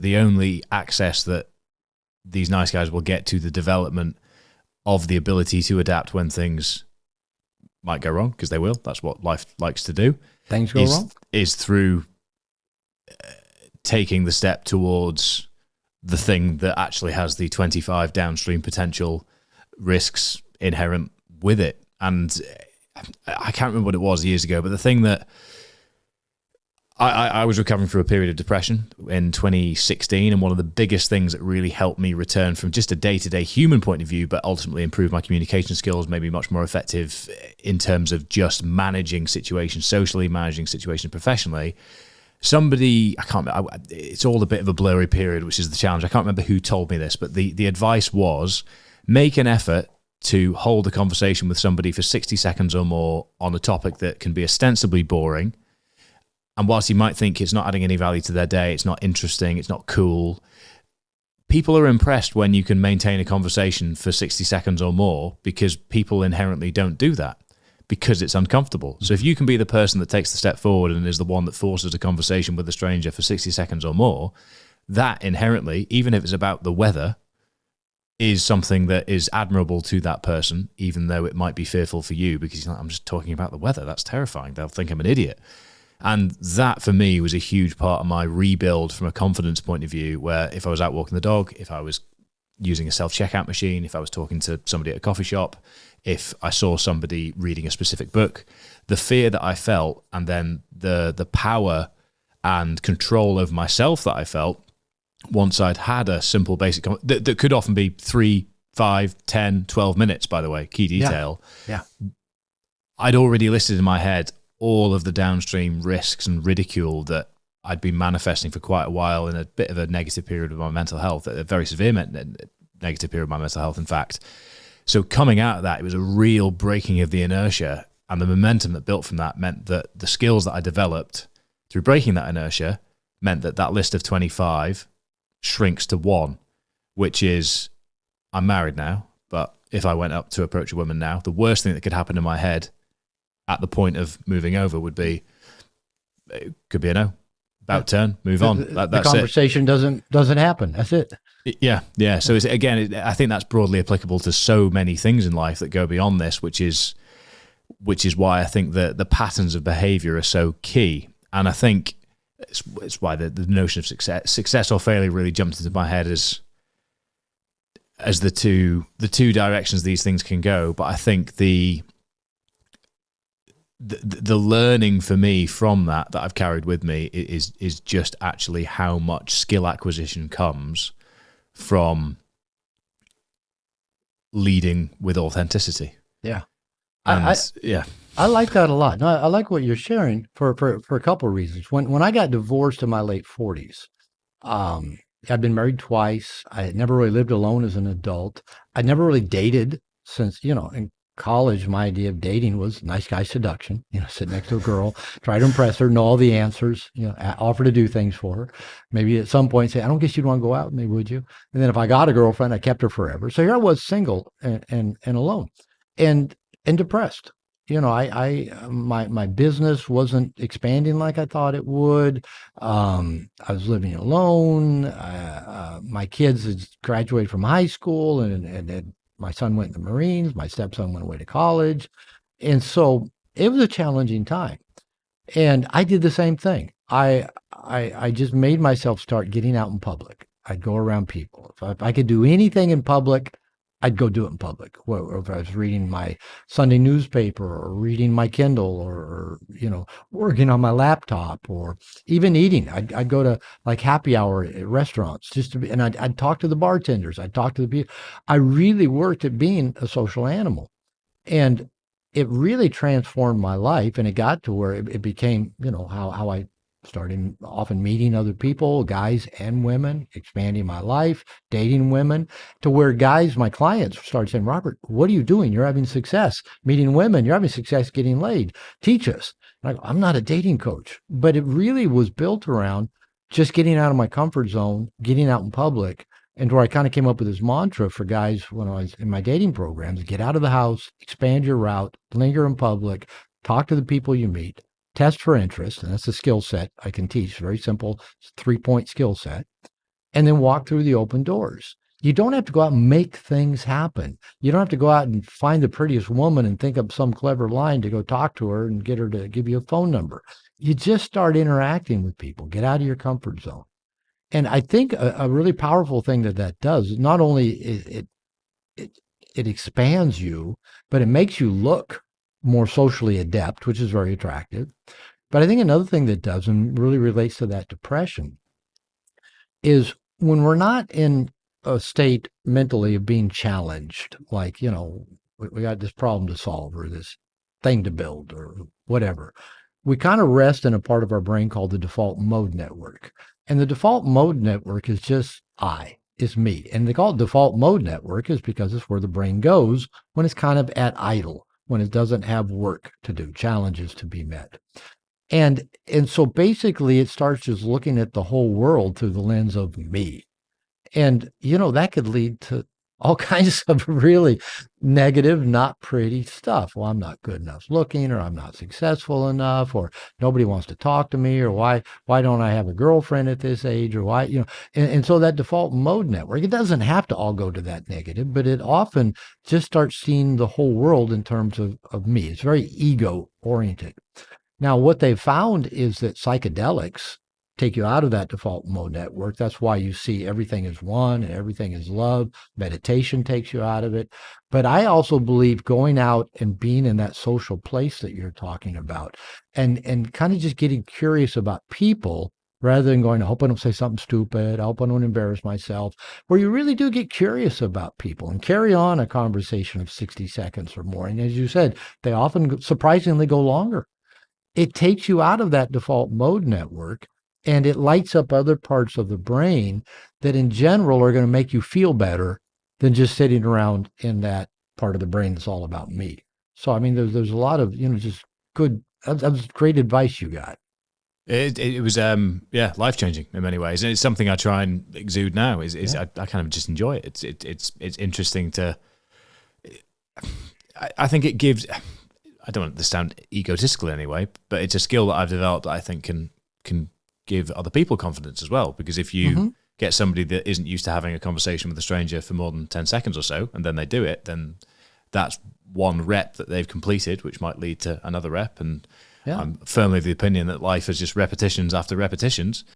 the only access that these nice guys will get to the development of the ability to adapt when things might go wrong, because they will. That's what life likes to do. Things go wrong? Is through taking the step towards the thing that actually has the 25 downstream potential risks inherent with it. And I can't remember what it was years ago, but the thing that I was recovering from a period of depression in 2016, and one of the biggest things that really helped me return from just a day-to-day human point of view, but ultimately improve my communication skills, made me much more effective in terms of just managing situations socially, managing situations professionally. Somebody, I can't remember, it's all a bit of a blurry period, which is the challenge. I can't remember who told me this, but the advice was make an effort to hold a conversation with somebody for 60 seconds or more on a topic that can be ostensibly boring. And whilst you might think it's not adding any value to their day, it's not interesting, it's not cool, people are impressed when you can maintain a conversation for 60 seconds or more, because people inherently don't do that because it's uncomfortable. So if you can be the person that takes the step forward and is the one that forces a conversation with a stranger for 60 seconds or more, that inherently, even if it's about the weather, is something that is admirable to that person, even though it might be fearful for you, because you're like, I'm just talking about the weather. That's terrifying. They'll think I'm an idiot. And that, for me, was a huge part of my rebuild from a confidence point of view, where if I was out walking the dog, if I was using a self-checkout machine, if I was talking to somebody at a coffee shop, if I saw somebody reading a specific book, the fear that I felt, and then the power and control over myself that I felt once I'd had a simple basic that could often be 3, 5, 10, 12 minutes, by the way, key detail. Yeah. I'd already listed in my head all of the downstream risks and ridicule that I'd been manifesting for quite a while in a bit of a negative period of my mental health, a very severe negative period of my mental health, in fact. So coming out of that, it was a real breaking of the inertia, and the momentum that built from that meant that the skills that I developed through breaking that inertia meant that that list of 25 shrinks to 1, which is, I'm married now, but if I went up to approach a woman now, the worst thing that could happen in my head at the point of moving over would be, it could be a no, about turn, move on. That's the conversation doesn't happen. That's it. Yeah. So it's, again, I think that's broadly applicable to so many things in life that go beyond this, which is why I think that the patterns of behavior are so key. And I think it's why the notion of success or failure really jumped into my head as the two directions these things can go. But I think the learning for me from that I've carried with me is just actually how much skill acquisition comes from leading with authenticity. Yeah. I like that a lot. No, I like what you're sharing for a couple of reasons. When I got divorced in my late 40s, I'd been married twice. I had never really lived alone as an adult. I'd never really dated since, in college, my idea of dating was nice guy seduction, sit next to a girl, try to impress her, know all the answers, offer to do things for her. Maybe at some point say, I don't guess you'd want to go out with me, would you? And then if I got a girlfriend, I kept her forever. So here I was single and alone and depressed. My business wasn't expanding like I thought it would. I was living alone. My kids had graduated from high school, and my son went in the Marines. My stepson went away to college. And so it was a challenging time. And I did the same thing. I just made myself start getting out in public. I'd go around people. If I could do anything in public, I'd go do it in public. Or if I was reading my Sunday newspaper or reading my Kindle or working on my laptop or even eating. I'd go to like happy hour at restaurants and I'd talk to the bartenders. I'd talk to the people. I really worked at being a social animal, and it really transformed my life. And it got to where it became, how I started often meeting other people, guys and women, expanding my life, dating women, to where guys, my clients, started saying, Robert, what are you doing? You're having success meeting women. You're having success getting laid. Teach us. And I go, I'm not a dating coach. But it really was built around just getting out of my comfort zone, getting out in public, and where I kind of came up with this mantra for guys when I was in my dating programs: get out of the house, expand your route, linger in public, talk to the people you meet, test for interest, and that's a skill set I can teach. Very simple 3-point skill set. and then walk through the open doors. You don't have to go out and make things happen. You don't have to go out and find the prettiest woman and think up some clever line to go talk to her and get her to give you a phone number. You just start interacting with people, get out of your comfort zone. And I think a really powerful thing that does, not only it, it expands you, but it makes you look more socially adept, which is very attractive. But I think another thing that does, and really relates to that depression, is when we're not in a state mentally of being challenged, like, we got this problem to solve or this thing to build or whatever, we kind of rest in a part of our brain called the default mode network. And the default mode network is just is me. And they call it default mode network is because it's where the brain goes when it's kind of at idle, when it doesn't have work to do, challenges to be met. And so basically it starts just looking at the whole world through the lens of me. And, that could lead to all kinds of really negative, not pretty stuff. Well, I'm not good enough looking, or I'm not successful enough, or nobody wants to talk to me, or why don't I have a girlfriend at this age, or why, and so that default mode network, it doesn't have to all go to that negative, but it often just starts seeing the whole world in terms of me. It's very ego oriented. Now, what they found is that psychedelics take you out of that default mode network. That's why you see everything is one and everything is love. Meditation takes you out of it. But I also believe going out and being in that social place that you're talking about and kind of just getting curious about people rather than going, I hope I don't say something stupid. I hope I don't embarrass myself, where you really do get curious about people and carry on a conversation of 60 seconds or more. And as you said, they often surprisingly go longer. It takes you out of that default mode network, and it lights up other parts of the brain that in general are going to make you feel better than just sitting around in that part of the brain that's all about me. So, I mean, there's a lot of, just good, that was great advice you got. It was life-changing in many ways, and it's something I try and exude now. I kind of just enjoy it. It's interesting to. I think it gives. I don't want to sound egotistical anyway, but it's a skill that I've developed that I think can give other people confidence as well. Because if you get somebody that isn't used to having a conversation with a stranger for more than 10 seconds or so, and then they do it, then that's one rep that they've completed, which might lead to another rep. And I'm firmly of the opinion that life is just repetitions after repetitions.